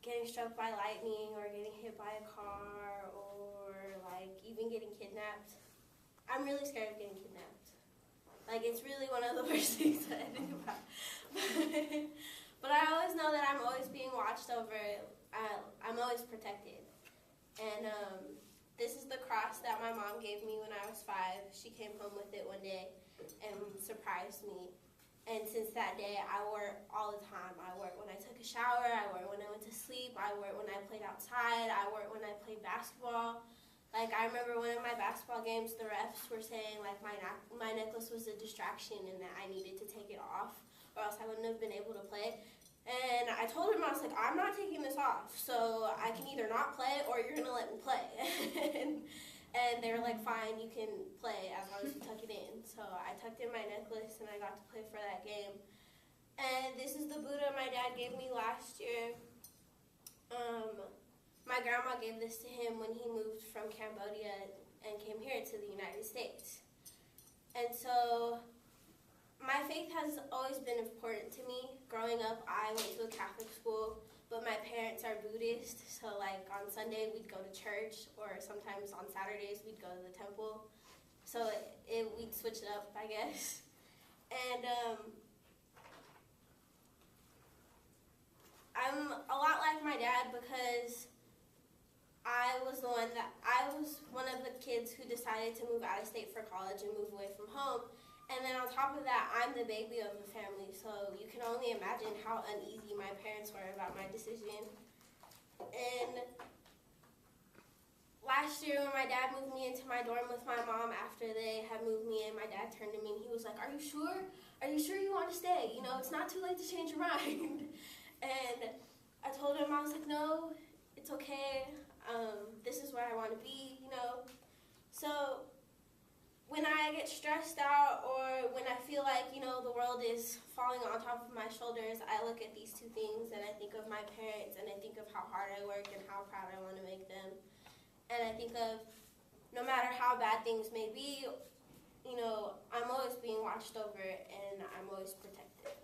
getting struck by lightning or getting hit by a car or like even getting kidnapped. I'm really scared of getting kidnapped. Like, it's really one of the worst things that I think about. But I always know that I'm always being watched over. I'm always protected. And this is the cross that my mom gave me when I was 5. She came home with it one day and surprised me. And since that day, I wore it all the time. I wore it when I took a shower. I wore it when I went to sleep. I wore it when I played outside. I wore it when I played basketball. Like, I remember one of my basketball games, the refs were saying, like, my necklace was a distraction and that I needed to take it off or else I wouldn't have been able to play. And I told him, I was like, I'm not taking this off, so I can either not play or you're going to let me play. And they were like, fine, you can play as long as you tuck it in. So I tucked in my necklace and I got to play for that game. And this is the Buddha my dad gave me last year. My grandma gave this to him when he moved from Cambodia and came here to the United States. And so my faith has always been important to me. Growing up, I went to a Catholic school, but my parents are Buddhist, so like on Sunday we'd go to church, or sometimes on Saturdays we'd go to the temple. So we'd switch it up, I guess. And I'm a lot like my dad because I was one of the kids who decided to move out of state for college and move away from home. And then on top of that, I'm the baby of the family, so you can only imagine how uneasy my parents were about my decision. And last year when my dad moved me into my dorm with my mom after they had moved me in, my dad turned to me and he was like, are you sure? Are you sure you want to stay? You know, it's not too late to change your mind. And I told him, I was like, no, it's okay. This is where I want to be, you know. So when I get stressed out or when I feel like, you know, the world is falling on top of my shoulders, I look at these two things and I think of my parents and I think of how hard I work and how proud I want to make them. And I think of no matter how bad things may be, you know, I'm always being watched over and I'm always protected.